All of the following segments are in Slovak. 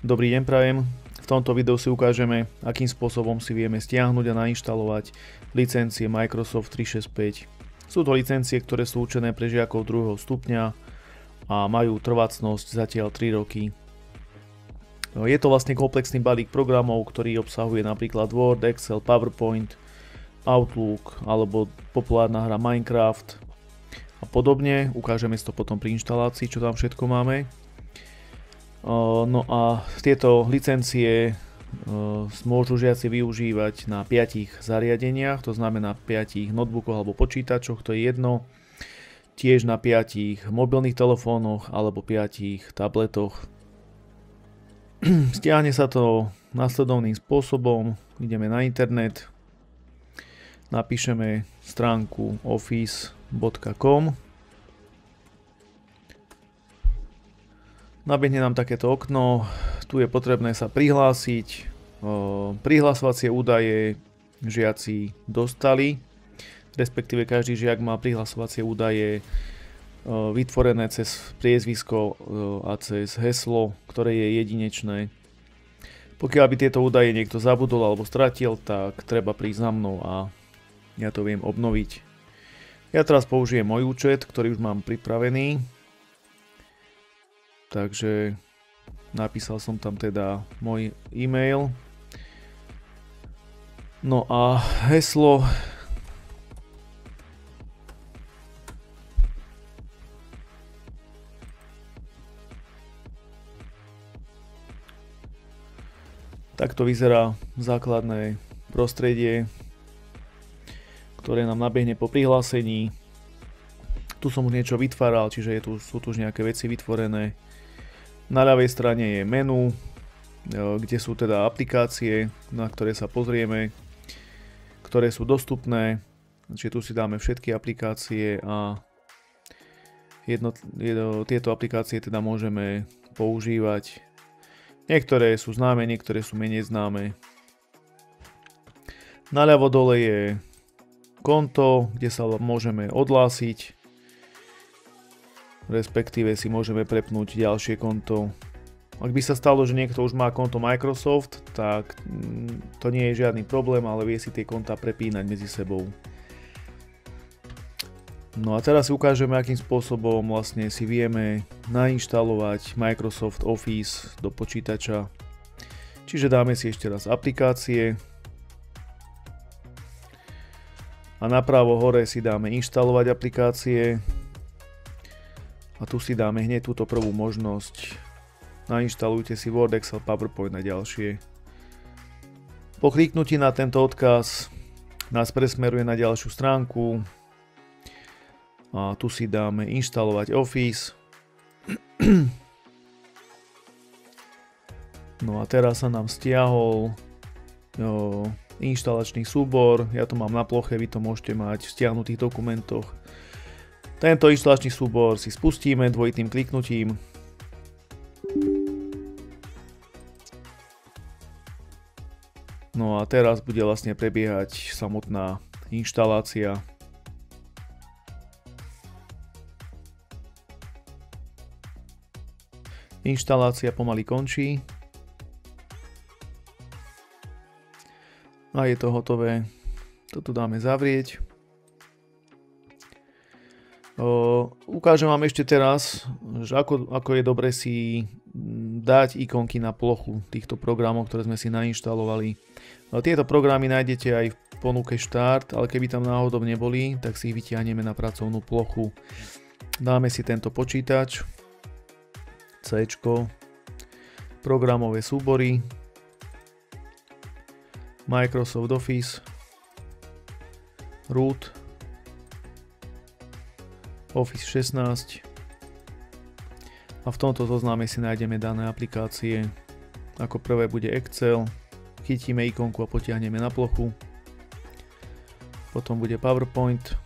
Dobrý deň prajem. V tomto videu si ukážeme, akým spôsobom si vieme stiahnuť a nainštalovať licencie Microsoft 365. Sú to licencie, ktoré sú určené pre žiakov 2. stupňa a majú trvácnosť zatiaľ 3 roky. Je to vlastne komplexný balík programov, ktorý obsahuje napríklad Word, Excel, PowerPoint, Outlook alebo populárna hra Minecraft a podobne. Ukážeme si to potom pri inštalácii, čo tam všetko máme. No a tieto licencie môžu žiaci využívať na 5 zariadeniach, to znamená 5 notebookoch alebo počítačoch, to je jedno. Tiež na 5 mobilných telefónoch alebo 5 tabletoch. Stiahne sa to nasledovným spôsobom. Ideme na internet, napíšeme stránku office.com. Nabehne nám takéto okno, tu je potrebné sa prihlásiť. Prihlasovacie údaje žiaci dostali, respektíve každý žiak má prihlasovacie údaje vytvorené cez priezvisko a cez heslo, ktoré je jedinečné. Pokiaľ by tieto údaje niekto zabudol alebo stratil, tak treba prísť za mnou a ja to viem obnoviť. Ja teraz použijem môj účet, ktorý už mám pripravený. Takže napísal som tam teda môj e-mail. No a heslo takto vyzerá základné prostredie, ktoré nám nabehne po prihlásení. Tu som už niečo vytváral, čiže sú tu už nejaké veci vytvorené. Na ľavej strane je menu, kde sú teda aplikácie, na ktoré sa pozrieme, ktoré sú dostupné. Čiže tu si dáme všetky aplikácie a tieto aplikácie teda môžeme používať. Niektoré sú známe, niektoré sú menej známe. Naľavo dole je konto, kde sa môžeme odhlásiť, respektíve si môžeme prepnúť ďalšie konto. Ak by sa stalo, že niekto už má konto Microsoft, tak to nie je žiadny problém, ale vie si tie konta prepínať medzi sebou. No a teraz si ukážeme, akým spôsobom vlastne si vieme nainštalovať Microsoft Office do počítača. Čiže dáme si ešte raz aplikácie a napravo hore si dáme inštalovať aplikácie. A tu si dáme hneď túto prvú možnosť. Nainštalujte si Word, Excel, PowerPoint a ďalšie. Po kliknutí na tento odkaz nás presmeruje na ďalšiu stránku. A tu si dáme inštalovať Office. No a teraz sa nám stiahol inštalačný súbor. Ja to mám na ploche, vy to môžete mať v stiahnutých dokumentoch. Tento inštalačný súbor si spustíme dvojitým kliknutím. No a teraz bude vlastne prebiehať samotná inštalácia. Inštalácia pomaly končí. A je to hotové. Toto dáme zavrieť. Ukážem vám ešte teraz, že ako je dobre si dať ikonky na plochu týchto programov, ktoré sme si nainštalovali. Tieto programy nájdete aj v ponuke Štart, ale keby tam náhodou neboli, tak si ich vytiahneme na pracovnú plochu. Dáme si tento počítač, C, programové súbory, Microsoft Office, root, Office 16 a v tomto zozname si nájdeme dané aplikácie. Ako prvé bude Excel, chytíme ikonku a potiahneme na plochu. Potom bude PowerPoint.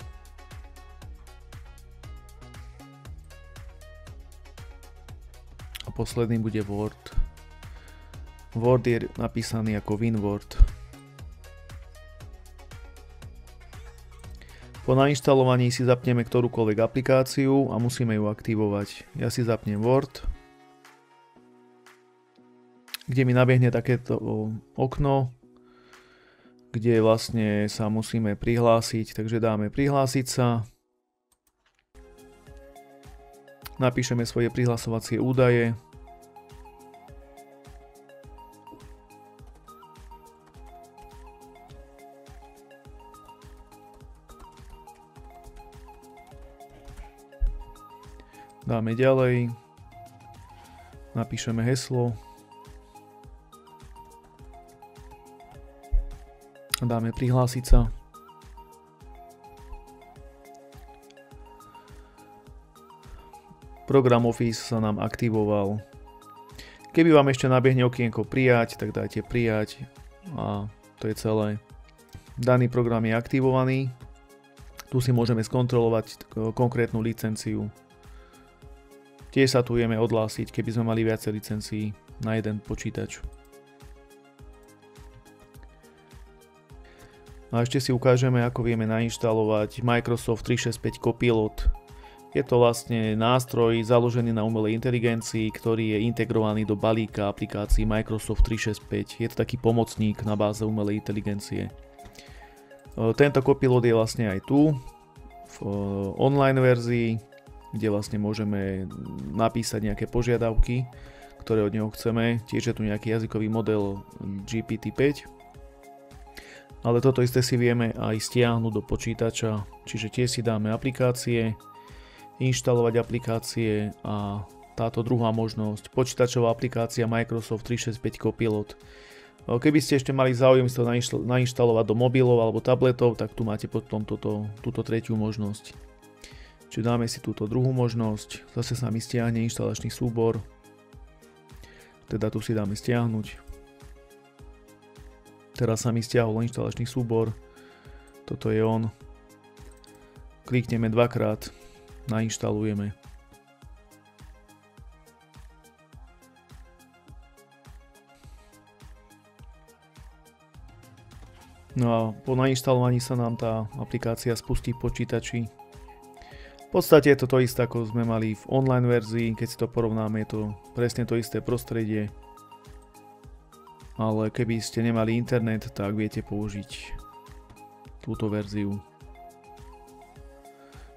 A posledný bude Word. Word je napísaný ako WinWord. Po nainštalovaní si zapneme ktorúkoľvek aplikáciu a musíme ju aktivovať. Ja si zapnem Word. kde mi nabehne takéto okno, kde vlastne sa musíme prihlásiť, takže dáme prihlásiť sa. Napíšeme svoje prihlasovacie údaje. Dáme ďalej. Napíšeme heslo. Dáme prihlásiť sa. Program Office sa nám aktivoval. Keby vám ešte nabehne okienko prijať, tak dajte prijať a to je celé. Daný program je aktivovaný. Tu si môžeme skontrolovať konkrétnu licenciu. Tiež sa tu vieme odhlásiť, keby sme mali viacej licencií na jeden počítač. A ešte si ukážeme, ako vieme nainštalovať Microsoft 365 Copilot. Je to vlastne nástroj založený na umelej inteligencii, ktorý je integrovaný do balíka aplikácií Microsoft 365. Je to taký pomocník na báze umelej inteligencie. Tento Copilot je vlastne aj tu, v online verzii, kde vlastne môžeme napísať nejaké požiadavky, ktoré od neho chceme. Tiež je tu nejaký jazykový model GPT-5. Ale toto isté si vieme aj stiahnuť do počítača, čiže tiež si dáme aplikácie, inštalovať aplikácie a táto druhá možnosť, počítačová aplikácia Microsoft 365 Copilot. Keby ste ešte mali záujem si to nainštalovať do mobilov alebo tabletov, tak tu máte potom túto tretiu možnosť. Čiže dáme si túto druhú možnosť, zase sa mi stiahne inštalačný súbor, teda tu si dáme stiahnuť. Teraz sa mi stiahol inštalačný súbor, toto je on. Klikneme dvakrát, nainštalujeme. No a po nainštalovaní sa nám tá aplikácia spustí v počítači. V podstate je to isté, ako sme mali v online verzii, keď si to porovnáme, je to presne to isté prostredie. Ale keby ste nemali internet, tak viete použiť túto verziu.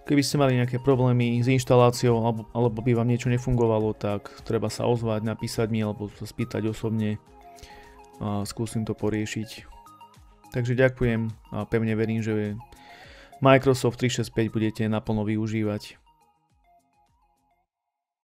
Keby ste mali nejaké problémy s inštaláciou alebo by vám niečo nefungovalo, tak treba sa ozvať, napísať mi alebo sa spýtať osobne a skúsim to poriešiť. Takže ďakujem a pevne verím, že Microsoft 365 budete naplno využívať.